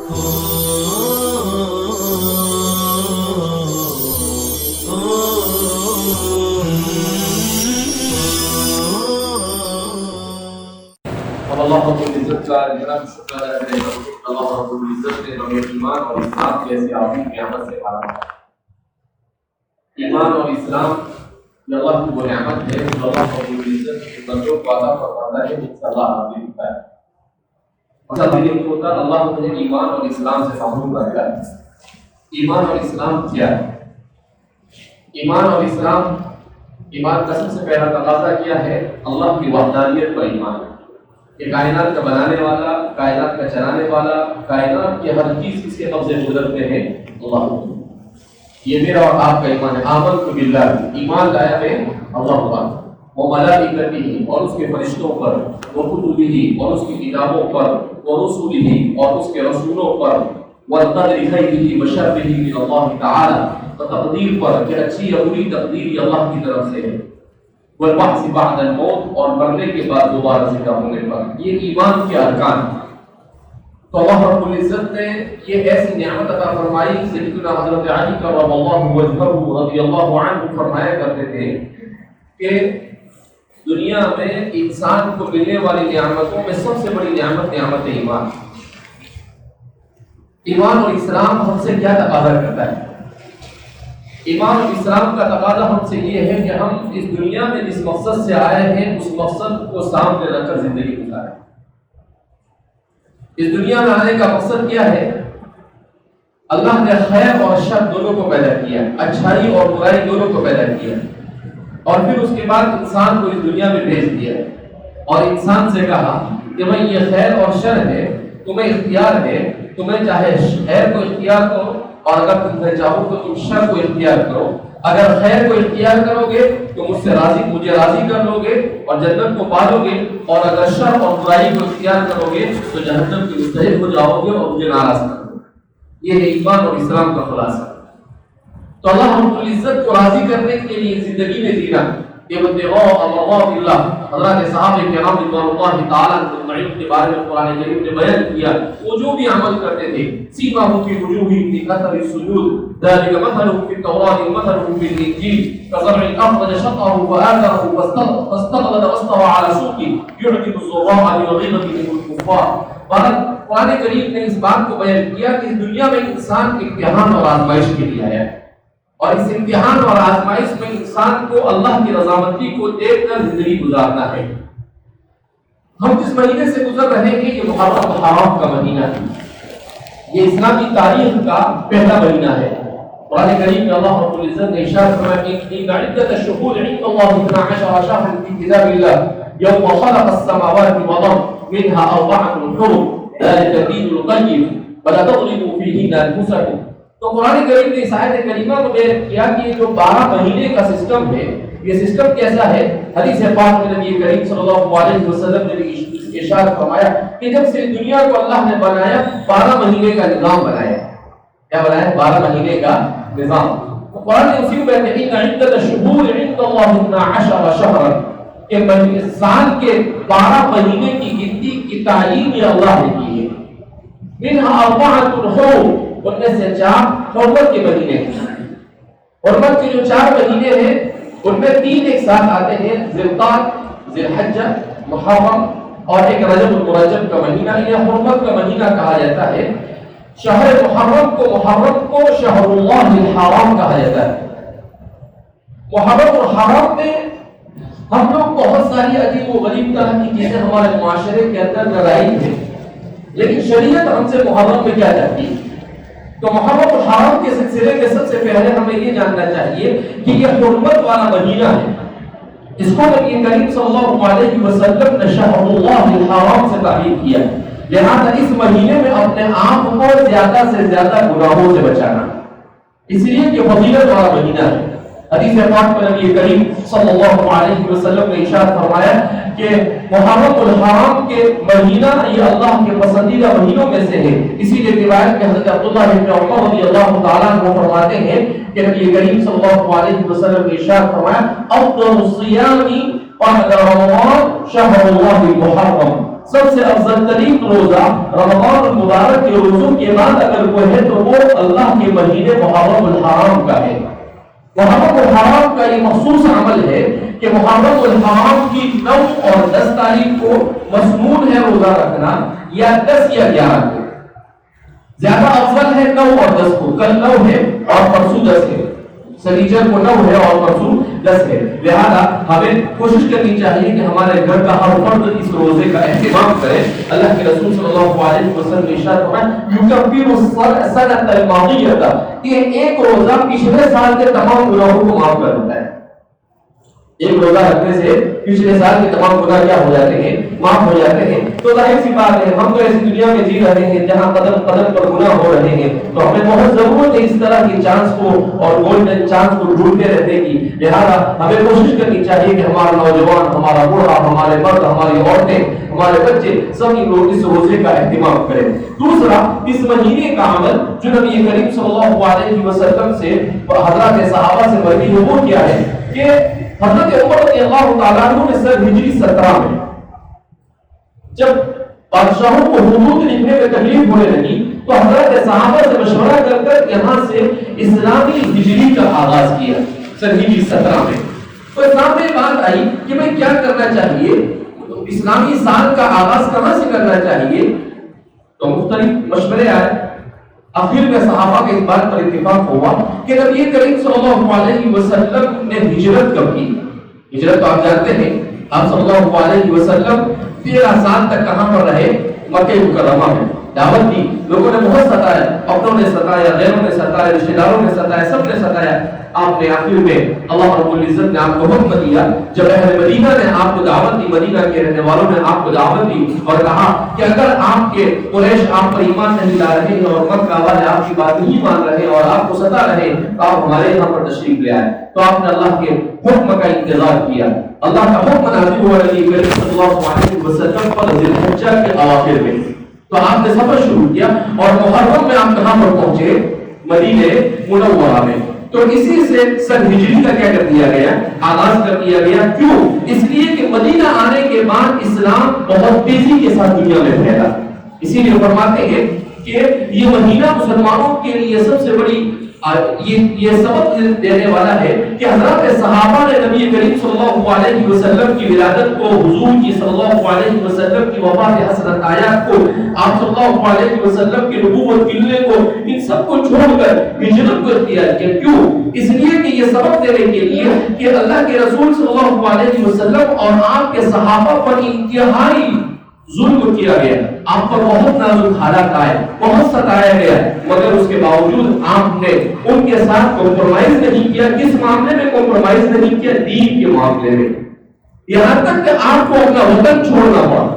اور اللہ رب العزت کا جناب شکر ہے کہ اللہ رب العزت نے ہمیں ایمان اور اسلام جیسے عظیم نعمت سے نوازا ہے۔ ایمان اور اسلام یہ اللہ کی وہ نعمت ہے جو اللہ رب العزت بندوں کو عطا فرماتا ہے جس سے اللہ راضی ہوتا ہے۔ اصل دلیل ہوتا ہے اللہ مجھے ایمان اور اسلام سے محروم کرتا ہے۔ ایمان اور اسلام کیا ہے؟ ایمان اور اسلام، ایمان کا سب سے پہلا تقاضا کیا ہے؟ اللہ کی وحدانیت پر ایمان ہے کہ کائنات کا بنانے والا، کائنات کا چلانے والا، کائنات کی ہر چیز کس کے قبضے گزرتے ہیں؟ اللہ۔ یہ میرا اور آپ کا ایمان ہے۔ آمنت باللہ، ایمان لایا ہے اللہ پر، وہ ملائکتہ اور اس کے فرشتوں پر، وہ کتبہ اور اس کی کتابوں پر، وہ رسولہ اور اس کے رسولوں پر، والقدر خیرہ وشرہ من اللہ تعالی، اور تقدیر پر کہ اچھی یا بری تقدیر اللہ کی طرف سے ہے، والبعث بعد الموت اور مرنے کے بعد دوبارہ زندہ ہونے پر۔ یہ ایمان کے ارکان ہیں۔ تو اللہ رب العزت نے یہ ایسی نعمت عطا فرمائی۔ سیدنا حضرت علی کرم اللہ وجہہ رضی اللہ عنہ فرمایا کرتے تھے کہ دنیا میں انسان کو ملنے والی نعمتوں میں سب سے بڑی نعمت نعمت ایمان۔ ایمان اور اسلام ہم سے کیا تقاضا کرتا ہے؟ ایمان اور اسلام کا تقاضا ہم سے یہ ہے کہ ہم اس دنیا میں جس مقصد سے آئے ہیں اس مقصد کو سامنے رکھ کر زندگی گزاریں۔ اس دنیا میں آنے کا مقصد کیا ہے؟ اللہ نے خیر اور شر دونوں کو پیدا کیا، اچھائی اور برائی دونوں کو پیدا کیا، اور پھر اس کے بعد انسان کو اس دنیا میں بھیج دیا اور انسان سے کہا کہ بھائی یہ خیر اور شر ہے، تمہیں اختیار ہے، تمہیں چاہے خیر کو اختیار کرو اور اگر تمہیں چاہو تو تم شر کو اختیار کرو۔ اگر خیر کو اختیار کرو گے تو مجھے راضی کر لو گے اور جنت کو پالو گے، اور اگر شر اور برائی کو اختیار کرو گے تو جہنم کے مستحق ہو جاؤ گے اور مجھے ناراض کرو گے۔ یہ ہے ایمان اور اسلام کا خلاصہ۔ تو اللہ رب العزت کو راضی کرنے کے لیے زندگی میں جینا، ابتغاء مرضات اللہ۔ حضرات صحابہ کرام رضوان اللہ تعالی عنہم کے بارے میں قرآن کریم نے بیان کیا، وہ جو بھی عمل کرتے تھے، سیماہم فی وجوہہم من اثر السجود ذلک مثلهم فی التوراۃ ومثلهم فی الانجیل کزرع اخرج شطأه فآزره فاستغلظ واستوى على سوقه يعجب الزراع ليغيظ بهم الكفار۔ قرآن کریم نے اس بات کو بیان کیا کہ اس دنیا میں انسان امتحان اور آزمائش کے لیے آیا ہے، اور اس امتحان اور آزمائش میں انسان کو اللہ کی رضامندی کو دیکھ کر زندگی گزارنا ہے۔ ہم جس مہینے سے گزر رہے ہیں یہ محرم الحرام کا مہینہ ہے، یہ اسلامی تاریخ کا پہلا مہینہ ہے۔ قرآن کریم میں اللہ رب العزت نے ارشاد فرمایا ان عدۃ الشہور عند اللہ 12 شهرا فی کتاب اللہ یوم خلق السماوات والارض منها 4 حرم ذلك الدین القیم ولا تظلموا فیہن انفسکم۔ تو قرآن کریم نے اس آیت کریمہ کو بیان کیا کہ یہ جو 12 مہینے کا سسٹم ہے، یہ سسٹم کیسا ہے؟ حدیث پاک میں نبی کریم صلی اللہ علیہ وسلم نے ارشاد فرمایا کہ جب سے دنیا کو اللہ نے بنایا 12 مہینے کا نظام بنایا۔ کیا بنایا؟ 12 مہینے کا نظام۔ تو قرآن نے اسی کو بیان کیا کہ عدۃ الشہور عند اللہ 12 شهرا، کہ سال کے 12 مہینے کی گنتی کی تعیین یہ اللہ نے کی ہے۔ منها 4 حرم، ان میں سے 4 حرمت کے مہینے ہیں۔ حرمت کے جو 4 مہینے ہیں ان میں 3 ایک ساتھ آتے ہیں، ذی القعدہ، ذی الحجہ، محرم، اور ایک رجب المرجب کا مہینہ۔ یہ حرمت کا مہینہ کہا جاتا ہے۔ شہر محرم کو شہر اللہ الحرام کہا جاتا ہے۔ محرم الحرام میں ہم لوگ بہت ساری عجیب و غریب طرح کی چیزیں ہمارے معاشرے کے اندر لڑائی ہے، لیکن شریعت ہم سے محرم میں کیا چاہتی ہے؟ تو محرم الحرام کے سلسلے میں سب سے پہلے ہمیں یہ جاننا چاہیے کہ یہ حرمت والا مہینہ ہے، اس کو نبی کریم صلی اللہ علیہ وسلم نے شہر اللہ الحرام سے تعبیر کیا، لہذا اس مہینے میں اپنے آپ کو زیادہ سے زیادہ گناہوں سے بچانا، اس لیے یہ فضیلت والا مہینہ ہے۔ حدیث پاک میں نبی کریم صلی اللہ علیہ وسلم نے ارشاد فرمایا کہ محرم الحرام کے مہینہ یہ اللہ کے پسندیدہ مہینوں میں سے ہے۔ اسی لیے روایت میں حضرت عبداللہ بن عمر رضی اللہ تعالیٰ عنہ فرماتے ہیں کہ نبی کریم صلی اللہ علیہ وسلم نے ارشاد فرمایا افضل الصیام بعد رمضان شهر اللہ المحرم، سب سے افضل ترین روزہ رمضان المبارک کے روزوں کے بعد اگر کوئی ہے تو وہ اللہ کے مہینے محرم الحرام کا ہے۔ محرم الحرام کا یہ مخصوص عمل ہے کہ محرم الحرام کی 9 اور 10 تاریخ کو مسنون ہے روزہ رکھنا، یا 10 یا 11 کو۔ زیادہ افضل ہے 9 اور 10 کو، کل 9 ہے اور پرسوں 10 ہے، سنیچر کو 9 ہے اور پرسوں 10 ہے، لہذا ہمیں کوشش کرنی چاہیے کہ ہمارے گھر کا ہر فرد اس روزے کا اہتمام کرے۔ اللہ کے رسول صلی اللہ علیہ وسلم نے ارشاد فرمایا یکفر السنۃ الماضیہ، یہ ایک روزہ پچھلے سال کے تمام گناہوں کو معاف کر دیتا ہے۔ ایک روزہ رکھنے سے پچھلے سال کے تمام گناہ کیا ہو جاتے ہیں؟ معاف ہو جاتے ہیں۔ تو ظاہر سی بات ہے ہم تو ایسی دنیا میں جی رہے ہیں جہاں قدم قدم پر گناہ ہو رہے ہیں، تو ہمیں بہت ضرورت ہے اس طرح کی چانس کو اور گولڈن چانس کو ڈھونڈتے رہنے کی۔ لہذا ہمیں کوشش کرنی چاہیے کہ ہمارا نوجوان، ہمارا بوڑھا، ہمارے مرد، ہماری عورتیں، ہمارے بچے سب اس روزے کا اہتمام کریں۔ دوسرا، اس مہینے کا عمل جو نبی کریم صلی اللہ علیہ وسلم سے حضرات صحابہ سے مروی ہے وہ کیا ہے کہ حضرت عمر رضی اللہ تعالیٰ عنہ نے سن ہجری 17 میں جب بادشاہوں کو حدود لکھنے میں تکلیف ہونے لگی تو حضرت صحابہ سے مشورہ کر کر یہاں سے اسلامی ہجری کا آغاز کیا سن ہجری 17 میں۔ تو اسلام میں بات آئی کہ بھئی کیا کرنا چاہیے، اسلامی سال کا آغاز کہاں سے کرنا چاہیے، تو مختلف مشورے آئے۔ آخر میں صحابہ کے اس بات پر اتفاق ہوا کہ نبی کریم صلی اللہ علیہ وسلم نے ہجرت کب کی؟ ہجرت تو آپ جانتے ہیں، آپ صلی اللہ علیہ وسلم 13 سال تک کہاں پر رہے؟ مکہ مکرمہ میں، دعوت دی، لوگوں نے بہت ستایا، اپنوں نے ستایا، غیروں نے ستایا، رشتہ داروں نے ستایا، سب نے ستایا۔ آپ نے آخر میں اللہ رب العزت نے آپ کو حکم دیا، جب اہل مدینہ نے آپ کو دعوت دی، مدینہ کے رہنے والوں نے آپ کو دعوت دی اور کہا کہ اگر آپ کے قریش آپ پر ایمان نہیں لا رہے ہیں اور مکہ والے آپ کی بات نہیں مان رہے اور آپ کو ستا رہے تو آپ ہمارے یہاں پر تشریف لے آئے۔ تو آپ نے اللہ کے حکم کا انتظار کیا، اللہ کا حکم نازل ہوا نبی کریم صلی اللہ علیہ وسلم پر ذی الحجہ کے اواخر میں، تو آپ نے سفر شروع کیا اور محرم میں آپ کہاں پر پہنچے؟ مدینہ منورہ میں۔ تو اسی سے سن ہجری کا کیا کر دیا گیا؟ آغاز کر دیا گیا۔ کیوں؟ اس لیے کہ مدینہ آنے کے بعد اسلام بہت تیزی کے ساتھ دنیا میں پھیلا، اسی لیے فرماتے ہیں کہ یہ مدینہ مسلمانوں کے لیے سب سے بڑی یہ سبق دینے والا ہے کہ حضرات صحابہ نے نبی کریم صلی اللہ علیہ وسلم کی ولادت کو، حضور کی صلی اللہ علیہ وسلم کی وفات حسرت آیات کو، آپ صلی اللہ علیہ وسلم کی نبوت ملنے کو، ان سب کو چھوڑ کر ہجرت کو اختیار کیا۔ کیوں؟ اس لیے کہ یہ سبق دینے کے لیے کہ اللہ کے رسول صلی اللہ علیہ وسلم اور آپ کے صحابہ پر انتہائی ظلم کیا گیا، آپ پر بہت نازک حالات آئے، بہت ستایا گیا، مگر اس کے باوجود آپ نے ان کے ساتھ کمپرومائز نہیں کیا۔ کس معاملے میں کمپرومائز نہیں کیا؟ دین کے معاملے میں، یہاں تک کہ آپ کو اپنا وطن چھوڑنا پڑا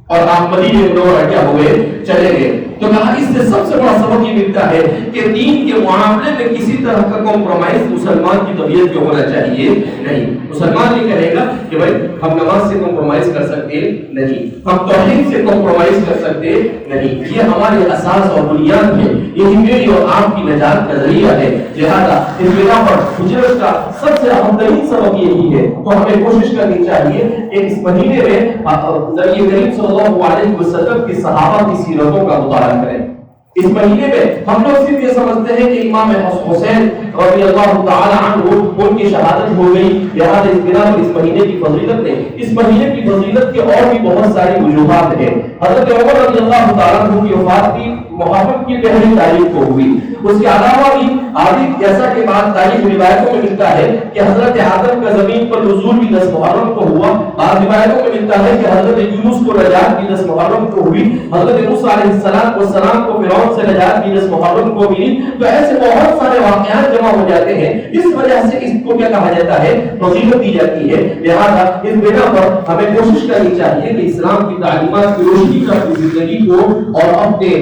اور آپ مدینہ منورہ کیا ہو گئے؟ چلے گئے۔ تو کہا اس سے سب سے بڑا سبق یہ ملتا ہے کہ دین کے معاملے میں کسی طرح کا کمپرومائز مسلمان کی طبیعت میں ہونا چاہیے نہیں۔ مسلمان یہ کہے گا کہ بھائی ہم نماز سے کمپرومائز کر سکتے نہیں، ہم توحید سے کمپرومائز کر سکتے نہیں، یہ ہمارے اساس اور بنیاد ہے، یہی میری اور آپ کی نجات کا ذریعہ ہے۔ لہذا اس بنا پر ہجرت کا سب سے اہم ترین سبق یہی ہے۔ تو ہمیں کوشش کرنی چاہیے کہ اس مہینے میں نبی کریم صلی اللہ علیہ وسلم کی صحابہ کی سیرتوں کا مطالعہ کریں۔ اس مہینے میں ہم لوگ صرف یہ سمجھتے ہیں کہ امام حسین رضی اللہ تعالی عنہ ان کی شہادت ہو گئی، لہذا اس بنا پر اس مہینے کی فضیلت نہیں۔ اس مہینے کی فضیلت کے اور بھی بہت ساری وجوہات ہیں۔ حضرت عمر رضی اللہ تعالی عنہ کی وفات کی محرم کی پہلی تاریخ کو ہوئی، اس کے علاوہ بھی آدھی جیسا کہ بعض تاریخ روایتوں میں ملتا ہے کہ حضرت آدم کا زمین پر نزول بھی 10 محرم کو ہوا، بعض روایتوں میں ملتا ہے کہ حضرت یونس کو نجات بھی 10 محرم کو ہوئی، حضرت موسیٰ علیہ السلام کو فرعون سے نجات بھی 10 محرم کو ملی۔ تو ایسے بہت سارے واقعات جمع ہو جاتے ہیں، اس وجہ سے اس کو کیا کہا جاتا ہے؟ فضیلت دی جاتی ہے۔ لہذا اس بنا پر ہمیں کوشش کرنی چاہیے کہ اسلام کی تعلیمات کی روشنی میں اپنی زندگی کو اور اپنے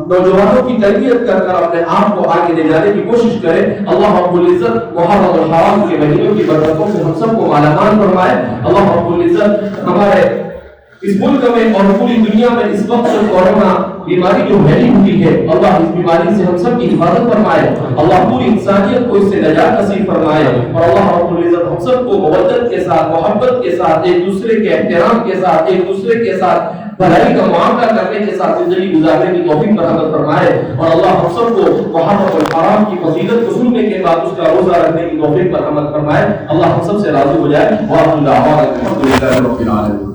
نوجوانوں کی تربیت کر کر اپنے آپ کو آگے لے جانے کی کوشش کریں۔ اللہ رب العزت محرم الحرام کے مہینوں کی برکتوں سے ہم سب کو مالا مال فرمائے۔ اللہ رب العزت ہمارے اس ملک میں اور پوری دنیا میں اس وقت کورونا بیماری جو پھیلی ہوئی ہے، اللہ اس بیماری سے ہم سب کی حفاظت فرمائے، اللہ پوری انسانیت کو اس سے نجات نصیب فرمائے، اور اللہ رب العزت ہم سب کو مودت کے ساتھ، محبت کے ساتھ، ایک دوسرے کے احترام کے ساتھ، ایک دوسرے کے ساتھ بھلائی کا معاملہ کرنے کے ساتھ زندگی گزارنے کی توفیق مرحمت فرمائے، اور اللہ ہم سب کو محرم الحرام کی فضیلت کو سننے کے بعد اس کا روزہ رکھنے کی توفیق مرحمت فرمائے، اللہ ہم سب سے راضی ہو جائے، وآخر دعوانا الحمد للہ رب العالمین۔